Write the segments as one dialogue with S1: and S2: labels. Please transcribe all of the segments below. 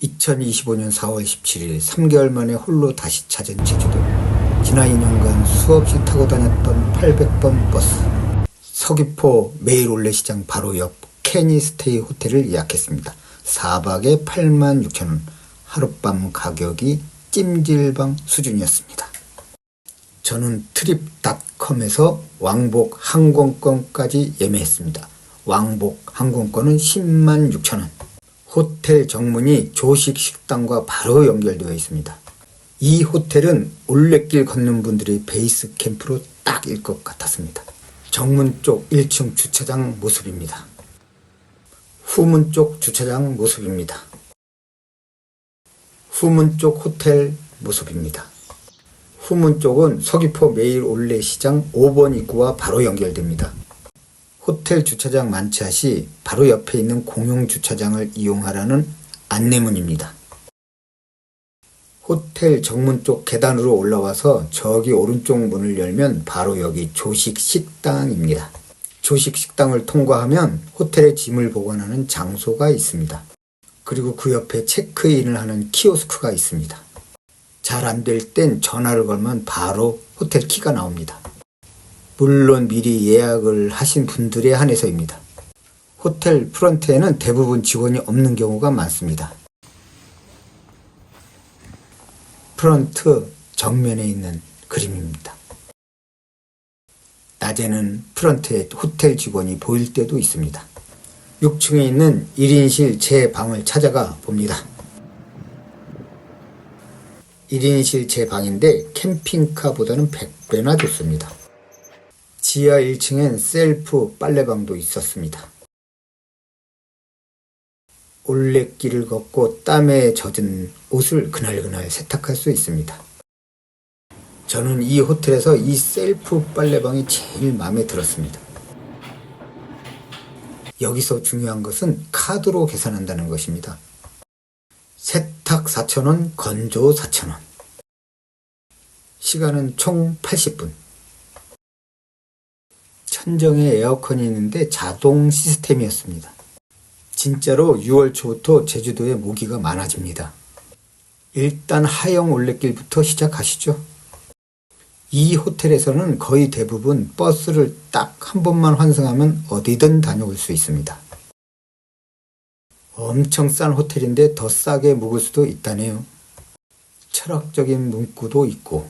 S1: 2025년 4월 17일 3개월 만에 홀로 다시 찾은 제주도. 지난 2년간 수없이 타고 다녔던 800번 버스. 서귀포 매일올레시장 바로 옆 캐니스테이 호텔을 예약했습니다. 4박에 86,000원. 하룻밤 가격이 찜질방 수준이었습니다. 저는 트립닷컴에서 왕복 항공권까지 예매했습니다. 왕복 항공권은 106,000원. 호텔 정문이 조식 식당과 바로 연결되어 있습니다. 이 호텔은 올레길 걷는 분들의 베이스 캠프로 딱일 것 같았습니다. 정문 쪽 1층 주차장 모습입니다. 후문 쪽 주차장 모습입니다. 후문 쪽 호텔 모습입니다. 후문 쪽은 서귀포 매일올레시장 5번 입구와 바로 연결됩니다. 호텔 주차장 만차 시 바로 옆에 있는 공용 주차장을 이용하라는 안내문입니다. 호텔 정문 쪽 계단으로 올라와서 저기 오른쪽 문을 열면 바로 여기 조식 식당입니다. 조식 식당을 통과하면 호텔에 짐을 보관하는 장소가 있습니다. 그리고 그 옆에 체크인을 하는 키오스크가 있습니다. 잘 안 될 땐 전화를 걸면 바로 호텔 키가 나옵니다. 물론 미리 예약을 하신 분들에 한해서입니다. 호텔 프런트에는 대부분 직원이 없는 경우가 많습니다. 프런트 정면에 있는 그림입니다. 낮에는 프런트에 호텔 직원이 보일 때도 있습니다. 6층에 있는 1인실 제 방을 찾아가 봅니다. 1인실 제 방인데 캠핑카보다는 100배나 좋습니다. 지하 1층엔 셀프 빨래방도 있었습니다. 올레길을 걷고 땀에 젖은 옷을 그날그날 세탁할 수 있습니다. 저는 이 호텔에서 이 셀프 빨래방이 제일 마음에 들었습니다. 여기서 중요한 것은 카드로 계산한다는 것입니다. 세탁 4,000원, 건조 4,000원. 시간은 총 80분. 천정에 에어컨이 있는데 자동 시스템이었습니다. 진짜로 6월 초부터 제주도에 모기가 많아집니다. 일단 하영 올레길부터 시작하시죠. 이 호텔에서는 거의 대부분 버스를 딱 한 번만 환승하면 어디든 다녀올 수 있습니다. 엄청 싼 호텔인데 더 싸게 묵을 수도 있다네요. 철학적인 문구도 있고.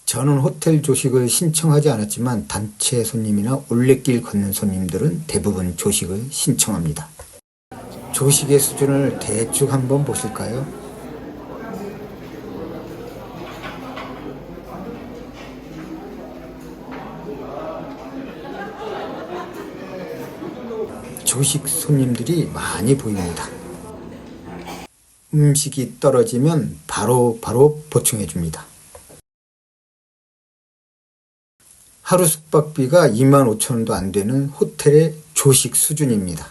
S1: 저는 호텔 조식을 신청하지 않았지만 단체 손님이나 올레길 걷는 손님들은 대부분 조식을 신청합니다. 조식의 수준을 대충 한번 보실까요? 조식 손님들이 많이 보입니다. 음식이 떨어지면 바로 보충해 줍니다. 하루 숙박비가 25,000원도 안 되는 호텔의 조식 수준입니다.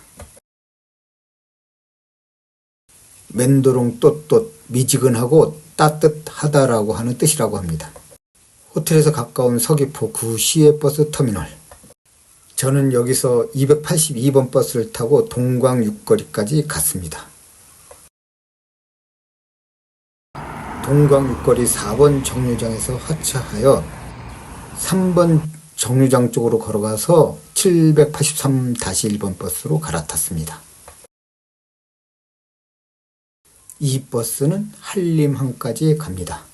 S1: 맨도롱 또또 미지근하고 따뜻하다라고 하는 뜻이라고 합니다. 호텔에서 가까운 서귀포 구 시외버스 터미널. 저는 여기서 282번 버스를 타고 동광 육거리까지 갔습니다. 동광 육거리 4번 정류장에서 하차하여 3번 정류장 쪽으로 걸어가서 783-1번 버스로 갈아탔습니다. 이 버스는 한림항까지 갑니다.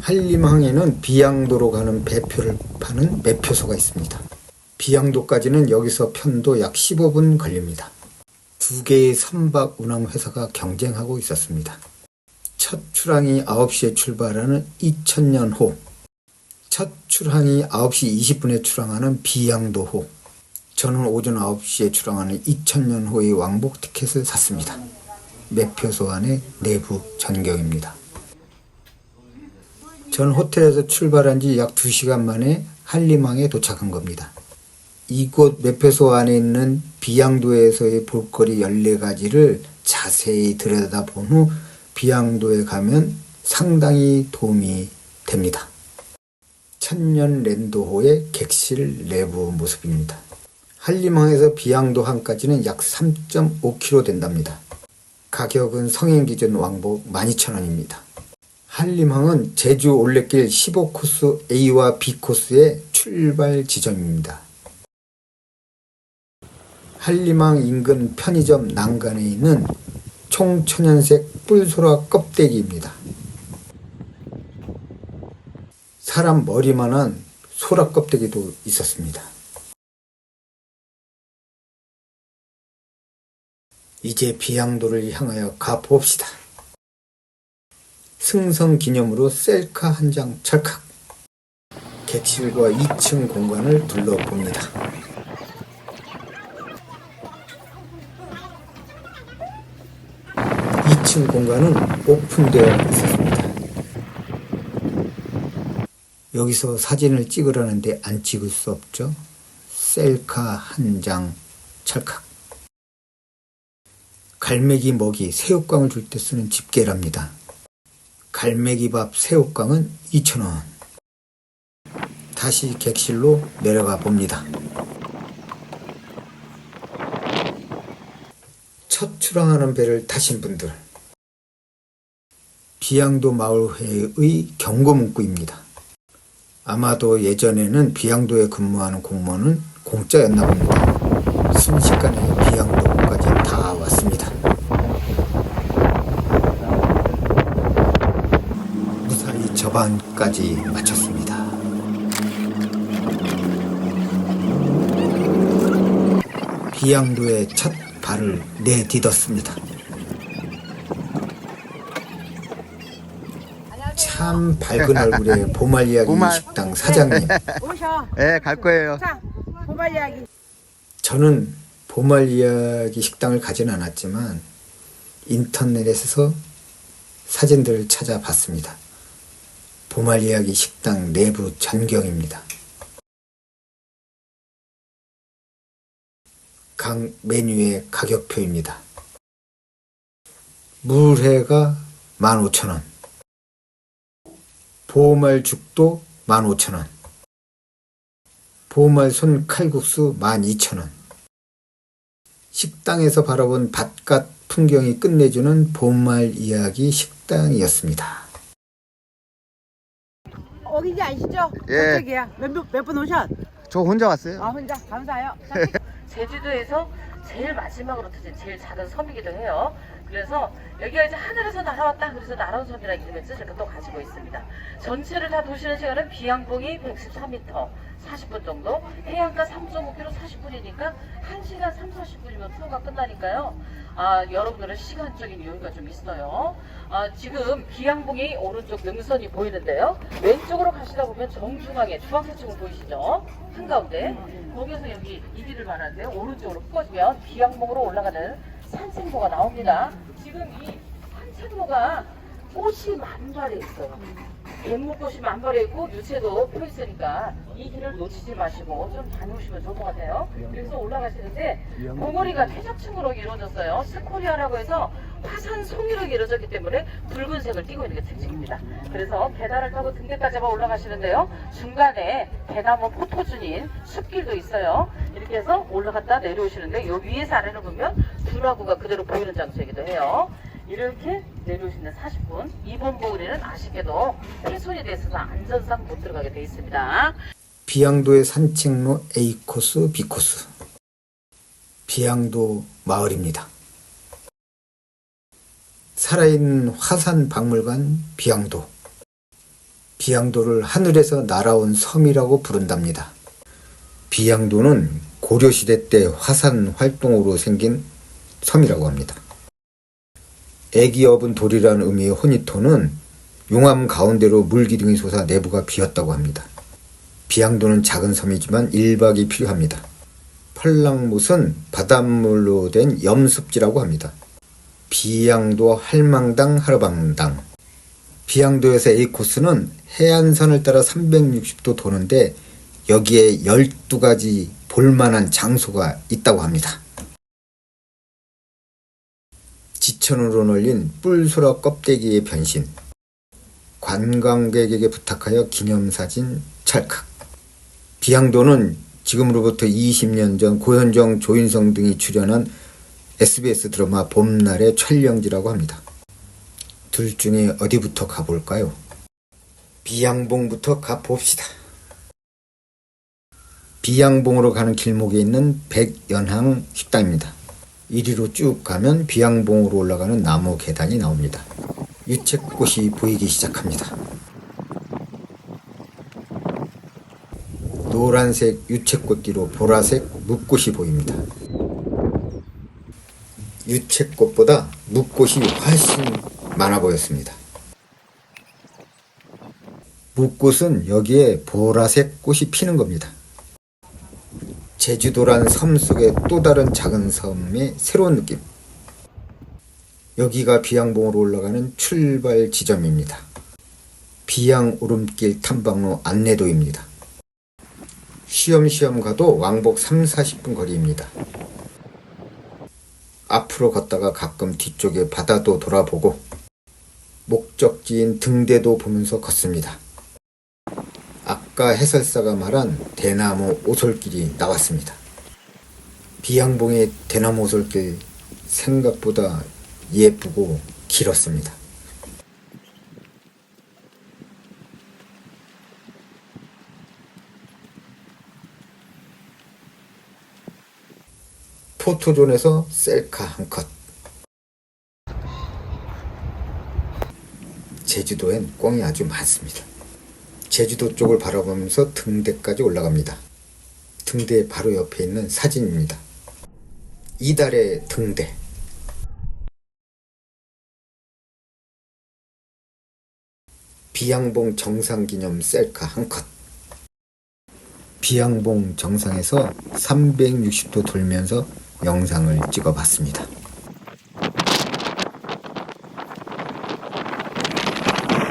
S1: 한림항에는 비양도로 가는 배표를 파는 매표소가 있습니다. 비양도까지는 여기서 편도 약 15분 걸립니다. 두 개의 선박 운항 회사가 경쟁하고 있었습니다. 첫 출항이 9시에 출발하는 2000년호, 첫 출항이 9시 20분에 출항하는 비양도호, 저는 오전 9시에 출항하는 2000년호의 왕복 티켓을 샀습니다. 매표소 안의 내부 전경입니다. 전 호텔에서 출발한 지 약 2시간 만에 한림항에 도착한 겁니다. 이곳 매표소 안에 있는 비양도에서의 볼거리 14가지를 자세히 들여다본 후 비양도에 가면 상당히 도움이 됩니다. 천년랜도호의 객실 내부 모습입니다. 한림항에서 비양도항까지는 약 3.5km 된답니다. 가격은 성인기준 왕복 12,000원입니다. 한림항은 제주 올레길 15코스 A와 B 코스의 출발 지점입니다. 한림항 인근 편의점 난간에 있는 총천연색 뿔소라 껍데기입니다. 사람 머리만한 소라 껍데기도 있었습니다. 이제 비양도를 향하여 가봅시다. 승선 기념으로 셀카 한 장 찰칵. 객실과 2층 공간을 둘러봅니다. 2층 공간은 오픈되어 있었습니다. 여기서 사진을 찍으라는데 안 찍을 수 없죠. 셀카 한 장 찰칵. 갈매기 먹이 새우깡을 줄 때 쓰는 집게랍니다. 갈매기밥 새우깡은 2,000원. 다시 객실로 내려가 봅니다. 첫 출항하는 배를 타신 분들, 비양도 마을회의 경고 문구입니다. 아마도 예전에는 비양도에 근무하는 공무원은 공짜였나 봅니다. 순식간에 비양도까지 다 왔습니다. 무사히 저반까지 마쳤습니다. 비양도에 첫 발을 내딛었습니다. 참 밝은 얼굴의 보말이야기 식당 사장님.
S2: 오셔.
S3: 네, 갈 거예요.
S2: 자, 보말 이야기.
S1: 저는 보말이야기 식당을 가진 않았지만 인터넷에서 사진들을 찾아봤습니다. 보말이야기 식당 내부 전경입니다. 각 메뉴의 가격표입니다. 물회가 15,000원, 보말죽도 15,000원, 보말손 칼국수 12,000원. 식당에서 바라본 바깥 풍경이 끝내주는 보말이야기 식당이었습니다.
S2: 어딘지 아시죠?
S3: 예.
S2: 저쪽이야. 몇 분 오셨?
S3: 저 혼자 왔어요.
S2: 아, 혼자. 감사해요.
S4: 제주도에서 제일 마지막으로 터진 제일 작은 섬이기도 해요. 그래서 여기가 이제 하늘에서 날아왔다 그래서 날아온 섬이라는 이름의 뜻을 또 가지고 있습니다. 전체를 다 도시는 시간은 비양봉이 114m 40분 정도, 해안가 3.5km 40분이니까 1시간 3, 40분이면 투어가 끝나니까요. 여러분들은 시간적인 여유가 좀 있어요. 지금 비양봉이 오른쪽 능선이 보이는데요. 왼쪽으로 가시다 보면 정중앙에 주황색 층을 보이시죠? 한가운데 거기에서 여기 이 길을 말하는데 오른쪽으로 꺼지면 비양봉으로 올라가는 산책로가 나옵니다. 지금 이 산책로가 꽃이 만발해 있어요. 백목꽃이 만발해 있고 유채도 펴 있으니까 이 길을 놓치지 마시고 좀 다녀오시면 좋을 것 같아요. 그래서 올라가시는데 봉우리가 퇴적층으로 이루어졌어요. 스코리아라고 해서 화산 송이로 이루어졌기 때문에 붉은색을 띠고 있는 게 특징입니다. 그래서 계단을 타고 등대까지만 올라가시는데요. 중간에 대나무 포토준인 숲길도 있어요. 이렇게 해서 올라갔다 내려오시는데 요 위에서 아래로 보면 두라구가 그대로 보이는 장소이기도 해요. 이렇게 내려오시는 40분 2번 봉우리는 아쉽게도 폐손이 돼 있어서 안전상 못 들어가게 돼 있습니다.
S1: 비양도의 산책로 A코스, B코스. 비양도 마을입니다. 살아있는 화산 박물관 비양도. 비양도를 하늘에서 날아온 섬이라고 부른답니다. 비양도는 고려시대 때 화산 활동으로 생긴 섬이라고 합니다. 애기 업은 돌이라는 의미의 호니토는 용암 가운데로 물기둥이 솟아 내부가 비었다고 합니다. 비양도는 작은 섬이지만 1박이 필요합니다. 펄랑못은 바닷물로 된 염습지라고 합니다. 비양도 할망당 하르방당. 비양도에서 A코스는 해안선을 따라 360도 도는데 여기에 12가지 볼만한 장소가 있다고 합니다. 지천으로 널린 뿔소라 껍데기의 변신. 관광객에게 부탁하여 기념사진 찰칵. 비양도는 지금으로부터 20년 전 고현정, 조인성 등이 출연한 SBS 드라마 봄날의 촬영지라고 합니다. 둘 중에 어디부터 가볼까요? 비양봉부터 가봅시다. 비양봉으로 가는 길목에 있는 백연항 식당입니다. 이리로 쭉 가면 비양봉으로 올라가는 나무 계단이 나옵니다. 유채꽃이 보이기 시작합니다. 노란색 유채꽃 뒤로 보라색 묵꽃이 보입니다. 유채꽃보다 묵꽃이 훨씬 많아 보였습니다. 묵꽃은 여기에 보라색 꽃이 피는 겁니다. 제주도란 섬 속의 또 다른 작은 섬의 새로운 느낌. 여기가 비양봉으로 올라가는 출발 지점입니다. 비양 오름길 탐방로 안내도입니다. 쉬엄쉬엄 가도 왕복 3-40분 거리입니다. 앞으로 걷다가 가끔 뒤쪽에 바다도 돌아보고 목적지인 등대도 보면서 걷습니다. 아까 해설사가 말한 대나무 오솔길이 나왔습니다. 비양봉의 대나무 오솔길 생각보다 예쁘고 길었습니다. 포토존에서 셀카 한 컷. 제주도엔 꿩이 아주 많습니다. 제주도 쪽을 바라보면서 등대까지 올라갑니다. 등대 바로 옆에 있는 사진입니다. 이달의 등대. 비양봉 정상기념 셀카 한 컷. 비양봉 정상에서 360도 돌면서 영상을 찍어봤습니다.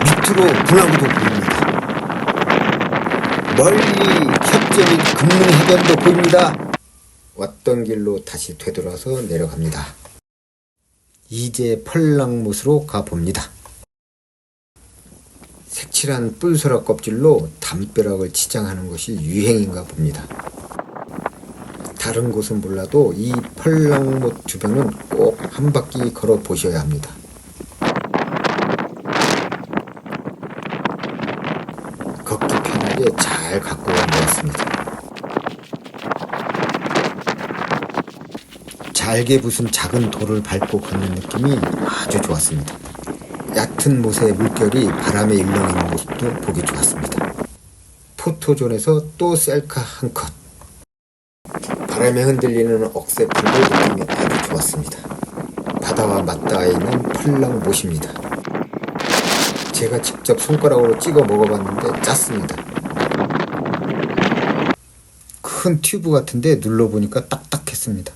S1: 밑으로 분화구도 보입니다. 멀리 협재 및 금능해변도 보입니다. 왔던 길로 다시 되돌아서 내려갑니다. 이제 펄랑못으로 가봅니다. 색칠한 뿔소라 껍질로 담벼락을 치장하는 것이 유행인가 봅니다. 다른 곳은 몰라도 이 펄랑못 주변은 꼭 한 바퀴 걸어 보셔야 합니다. 걷기 편하게 잘 갖고 온 것 같습니다. 잘게 부순 작은 돌을 밟고 걷는 느낌이 아주 좋았습니다. 얕은 못의 물결이 바람에 일렁이는 모습도 보기 좋았습니다. 포토존에서 또 셀카 한 컷. 바람에 흔들리는 억새풀도 느낌이 아주 좋았습니다. 바다와 맞닿아 있는 펄랑못입니다. 제가 직접 손가락으로 찍어 먹어봤는데 짰습니다. 큰 튜브 같은데 눌러보니까 딱딱했습니다.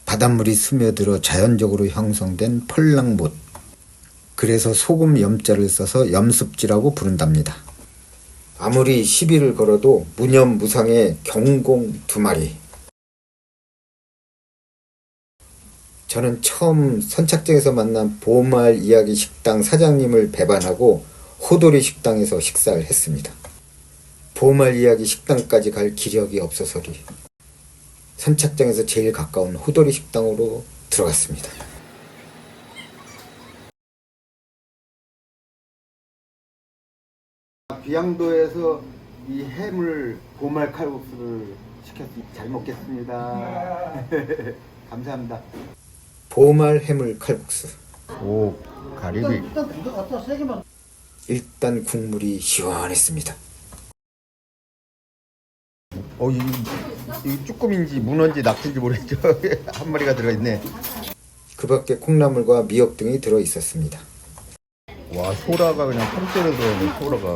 S1: 바닷물이 스며들어 자연적으로 형성된 펄랑못. 그래서 소금 염자를 써서 염습지라고 부른답니다. 아무리 시비를 걸어도 무념무상의 경공 2마리. 저는 처음 선착장에서 만난 보말 이야기 식당 사장님을 배반하고 호돌이 식당에서 식사를 했습니다. 보말 이야기 식당까지 갈 기력이 없어서리 선착장에서 제일 가까운 호돌이 식당으로 들어갔습니다. 비양도에서 이 해물 보말 칼국수를 시켰습니다. 잘 먹겠습니다. 감사합니다. 보말 해물 칼국수. 오, 가리비. 일단 국물이 시원했습니다. 이 쭈꾸미인지 문어인지 낙지인지 모르겠죠. 한 마리가 들어있네. 그 밖에 콩나물과 미역 등이 들어있었습니다.
S3: 와, 소라가 그냥 통째로 들어있네. 소라가.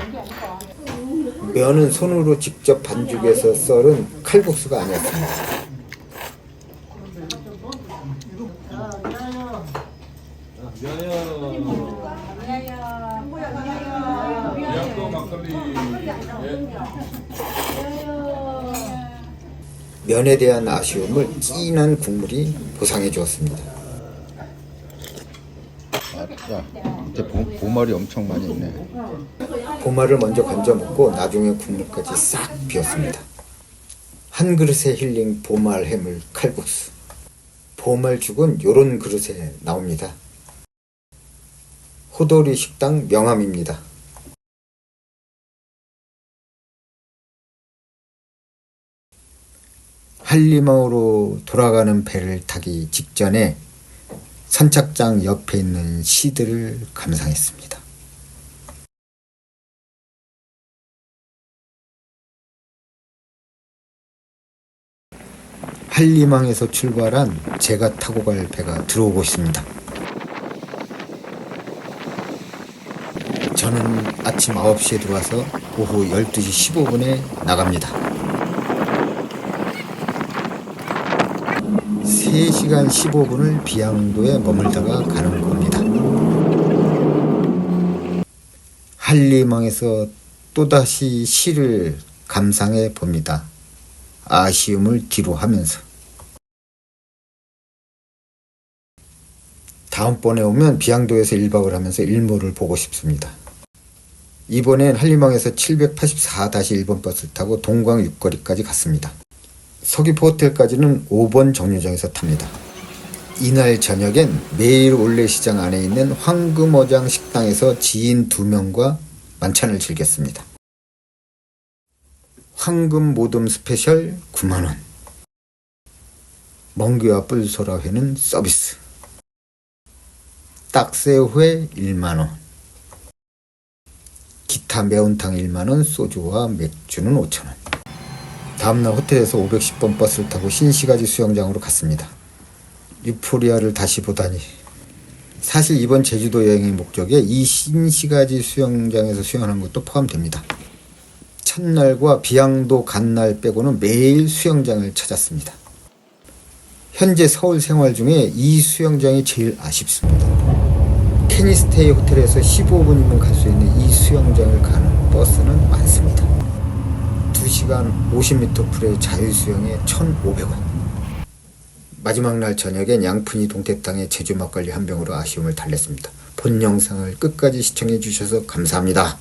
S1: 면은 손으로 직접 반죽해서 썰은 칼국수가 아니었습니다. 면에 대한 아쉬움을 진한 국물이 보상해 주었습니다.
S3: 야, 밑에 보말이 엄청 많이 있네.
S1: 보말을 먼저 건져 먹고 나중에 국물까지 싹 비웠습니다. 한 그릇의 힐링 보말 해물 칼국수. 보말죽은 요런 그릇에 나옵니다. 호돌이 식당 명함입니다. 한림항으로 돌아가는 배를 타기 직전에 선착장 옆에 있는 시들을 감상했습니다. 한림항에서 출발한 제가 타고 갈 배가 들어오고 있습니다. 저는 아침 9시에 들어와서 오후 12시 15분에 나갑니다. 3시간 15분을 비양도에 머물다가 가는 겁니다. 한림항에서 또다시 시를 감상해 봅니다. 아쉬움을 뒤로 하면서. 다음번에 오면 비양도에서 1박을 하면서 일몰을 보고 싶습니다. 이번엔 한림항에서 784-1번 버스를 타고 동광 육거리까지 갔습니다. 서귀포 호텔까지는 5번 정류장에서 탑니다. 이날 저녁엔 매일 올레시장 안에 있는 황금어장 식당에서 지인 2명과 만찬을 즐겼습니다. 황금 모듬 스페셜 9만원, 멍게와 뿔소라회는 서비스, 딱새우회 1만원, 기타 매운탕 1만원, 소주와 맥주는 5천원. 다음날 호텔에서 510번 버스를 타고 신시가지 수영장으로 갔습니다. 유포리아를 다시 보다니. 사실 이번 제주도 여행의 목적에 이 신시가지 수영장에서 수영하는 것도 포함됩니다. 첫날과 비양도 간 날 빼고는 매일 수영장을 찾았습니다. 현재 서울 생활 중에 이 수영장이 제일 아쉽습니다. 캐니스테이 호텔에서 15분이면 갈 수 있는 이 수영장을 가는 버스는 많습니다. 2시간 50m 풀의 자유수영에 1,500원. 마지막 날 저녁엔 양푼이 동태탕에 제주 막걸리 한 병으로 아쉬움을 달랬습니다. 본 영상을 끝까지 시청해 주셔서 감사합니다.